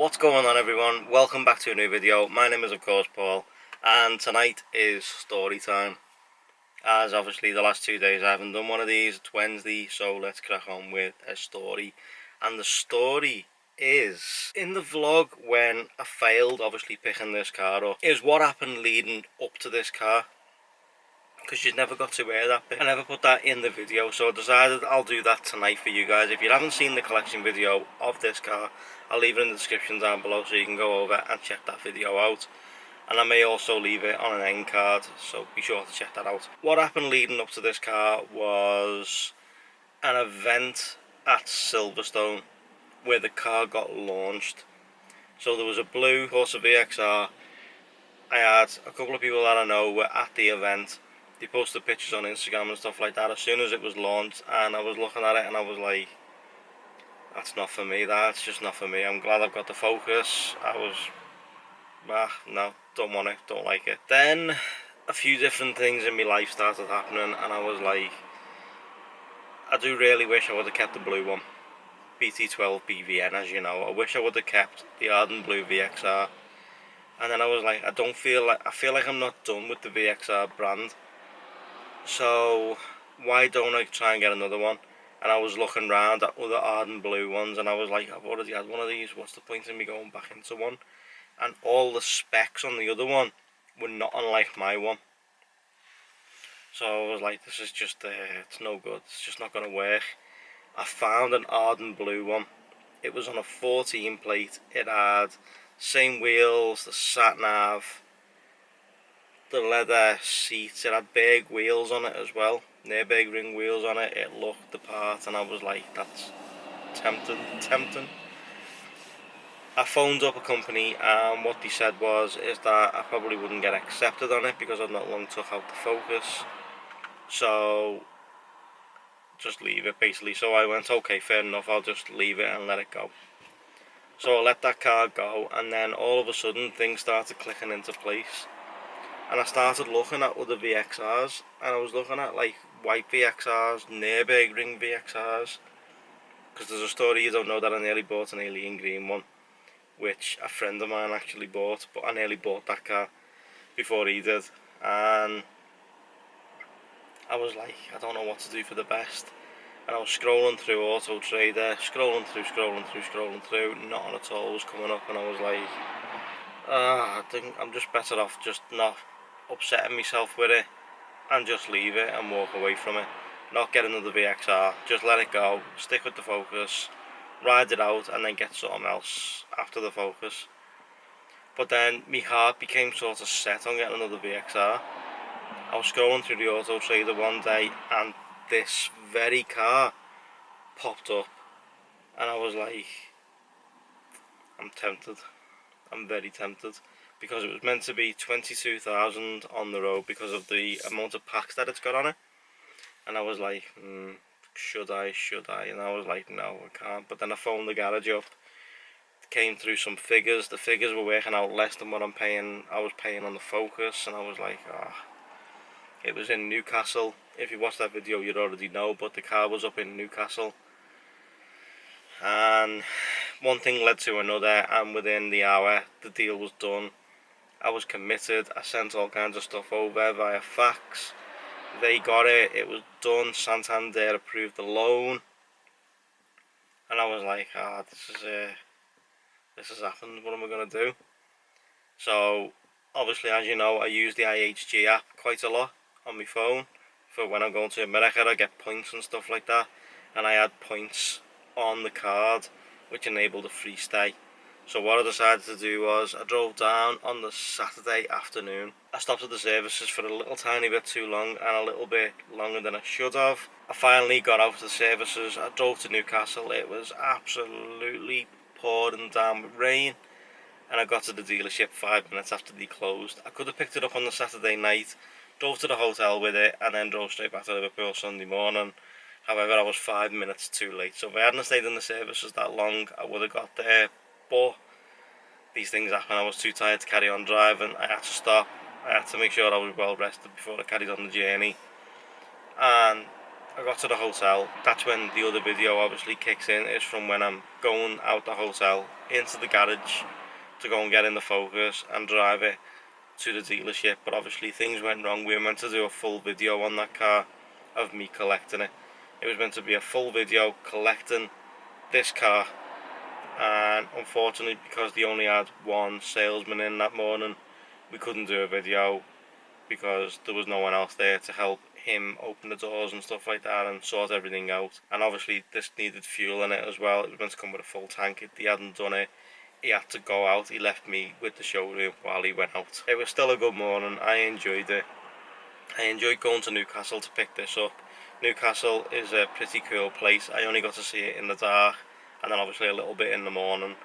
What's going on, everyone? Welcome back to a new video. My name is of course Paul, and tonight is story time. As obviously the last 2 days I haven't done one of these. It's Wednesday, so let's crack on with a story. And the story is in the vlog when I failed obviously picking this car up, is what happened leading up to this car, because you never got to wear that bit. I never put that in the video, so I decided I'll do that tonight for you guys. If you haven't seen the collection video of this car, I'll leave it in the description down below so you can go over and check that video out. And I may also leave it on an end card, so be sure to check that out. What happened leading up to this car was an event at Silverstone where the car got launched. So there was a blue Corsa VXR. I had a couple of people that I know were at the event. They posted pictures on Instagram and stuff like that as soon as it was launched, and I was looking at it and I was like, that's not for me, that's just not for me. I'm glad I've got the Focus. No, don't want it, don't like it. Then a few different things in my life started happening and I was like, I do really wish I would have kept the blue one, BT12 BVN, as you know. I wish I would have kept the Ardent Blue VXR. And then I was like, I feel like I'm not done with the VXR brand. So why don't I try and get another one? And I was looking around at other Ardent Blue ones and I was like, I've already had one of these, what's the point in me going back into one? And all the specs on the other one were not unlike my one. So I was like, this is just, it's no good, it's just not going to work. I found an Ardent Blue one. It was on a 14 plate, it had same wheels, the sat nav, the leather seats, it had big wheels on it as well, big ring wheels on it. It looked the part and I was like, that's tempting. I phoned up a company and what they said is that I probably wouldn't get accepted on it because I've not long took out the Focus, so just leave it basically. So I went, okay, fair enough, I'll just leave it and let it go. So I let that car go, and then all of a sudden things started clicking into place. And I started looking at other VXRs, and I was looking at like white VXRs, Nürburgring VXRs, because there's a story you don't know that I nearly bought an alien green one, which a friend of mine actually bought, but I nearly bought that car before he did. And I was like, I don't know what to do for the best. And I was scrolling through Auto Trader, scrolling through, nothing at all was coming up, and I was like, I think I'm just better off just not upsetting myself with it and just leave it and walk away from it. Not get another VXR, just let it go, stick with the Focus, ride it out and then get something else after the Focus. But then my heart became sort of set on getting another VXR. I was scrolling through the Auto Trader one day and this very car popped up and I was like, I'm tempted. I'm very tempted, because it was meant to be 22,000 on the road because of the amount of packs that it's got on it. And I was like, should I? And I was like, no, I can't. But then I phoned the garage up, came through some figures. The figures were working out less than what I was paying on the Focus, and I was like, It was in Newcastle. If you watched that video, you'd already know, but the car was up in Newcastle. And one thing led to another, and within the hour the deal was done. I was committed. I sent all kinds of stuff over via fax. They got it, it was done. Santander approved the loan, and I was like, this has happened, what am I going to do? So obviously, as you know, I use the IHG app quite a lot on my phone for when I'm going to America. I get points and stuff like that, and I had points on the card which enabled a free stay. So what I decided to do was I drove down on the Saturday afternoon. I stopped at the services for a little tiny bit too long and a little bit longer than I should have. I finally got out to the services. I drove to Newcastle. It was absolutely pouring down with rain, and I got to the dealership 5 minutes after they closed. I could have picked it up on the Saturday night, drove to the hotel with it, and then drove straight back to Liverpool Sunday morning. However, I was 5 minutes too late, so if I hadn't stayed in the services that long, I would have got there. But these things happen. I was too tired to carry on driving. I had to stop. I had to make sure I was well rested before I carried on the journey. And I got to the hotel. That's when the other video obviously kicks in, is from when I'm going out the hotel into the garage to go and get in the Focus and drive it to the dealership. But obviously things went wrong. We were meant to do a full video on that car of me collecting it. It was meant to be a full video collecting this car, and unfortunately, because they only had one salesman in that morning, we couldn't do a video because there was no one else there to help him open the doors and stuff like that and sort everything out. And obviously this needed fuel in it as well. It was meant to come with a full tank. He hadn't done it. He had to go out. He left me with the showroom while he went out. It was still a good morning. I enjoyed it. I enjoyed going to Newcastle to pick this up. Newcastle is a pretty cool place. I only got to see it in the dark and then obviously a little bit in the morning.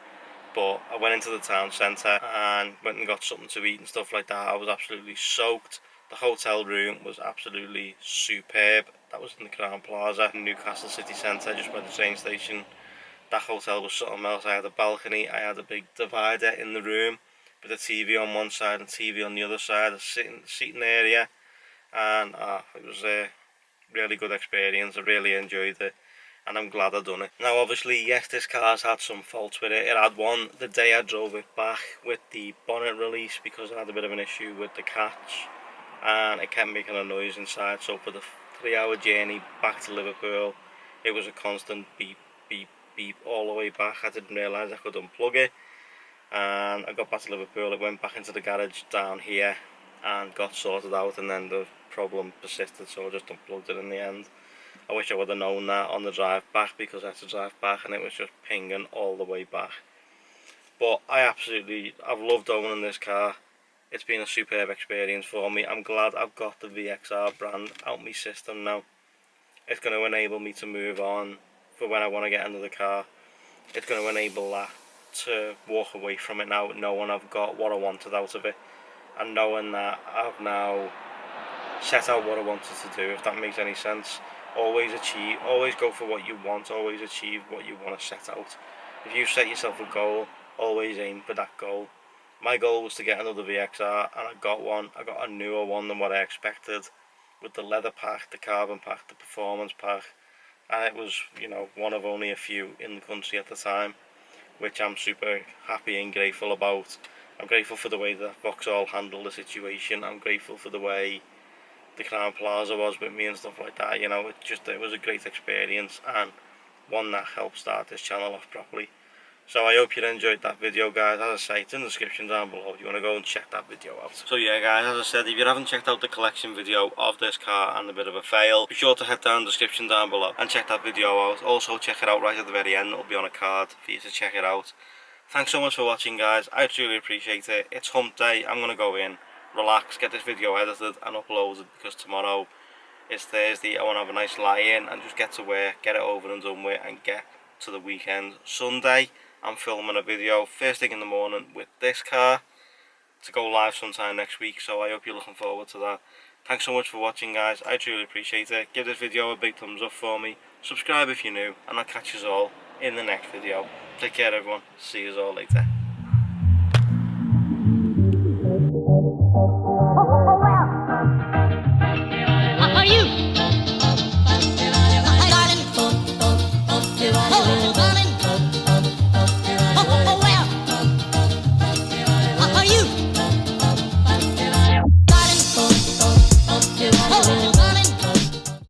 But I went into the town centre and went and got something to eat and stuff like that. I was absolutely soaked. The hotel room was absolutely superb. That was in the Crown Plaza in Newcastle city centre, just by the train station. That hotel was something else. I had a balcony, I had a big divider in the room with a TV on one side and TV on the other side, a seating area, and it was a really good experience. I really enjoyed it, and I'm glad I done it. Now obviously, yes, this car's had some faults with it. It had one the day I drove it back with the bonnet release, because I had a bit of an issue with the catch and it kept making a noise inside. So for the 3-hour journey back to Liverpool, it was a constant beep, beep, beep all the way back. I didn't realise I could unplug it, and I got back to Liverpool. It went back into the garage down here and got sorted out, and then the problem persisted, so I just unplugged it in the end. I wish I would have known that on the drive back, because I had to drive back and it was just pinging all the way back. But I've loved owning this car. It's been a superb experience for me. I'm glad I've got the VXR brand out my system now. It's going to enable me to move on for when I want to get into the car. It's going to enable that to walk away from it now, knowing I've got what I wanted out of it, and knowing that I've now set out what I wanted to do, if that makes any sense. Always go for what you want, always achieve what you want to set out. If you set yourself a goal, always aim for that goal. My goal was to get another VXR, and I got one. I got a newer one than what I expected, with the leather pack, the carbon pack, the performance pack, and it was, one of only a few in the country at the time, which I'm super happy and grateful about. I'm grateful for the way that Vauxhall handled the situation. I'm grateful for the way the Crown Plaza was with me and stuff like that. It was a great experience, and one that helped start this channel off properly. So I hope you enjoyed that video, guys. As I say, it's in the description down below if you want to go and check that video out. So yeah, guys, as I said, if you haven't checked out the collection video of this car and a bit of a fail, be sure to head down the description down below and check that video out. Also check it out right at the very end. It'll be on a card for you to check it out. Thanks so much for watching, guys. I truly appreciate it. It's hump day. I'm going to go in, relax, get this video edited and uploaded, because tomorrow is Thursday. I want to have a nice lie in and just get to work, get it over and done with, and get to the weekend. Sunday, I'm filming a video first thing in the morning with this car to go live sometime next week, so I hope you're looking forward to that. Thanks so much for watching, guys. I truly appreciate it. Give this video a big thumbs up for me. Subscribe if you're new, and I'll catch you all in the next video. Take care, everyone. See you all later.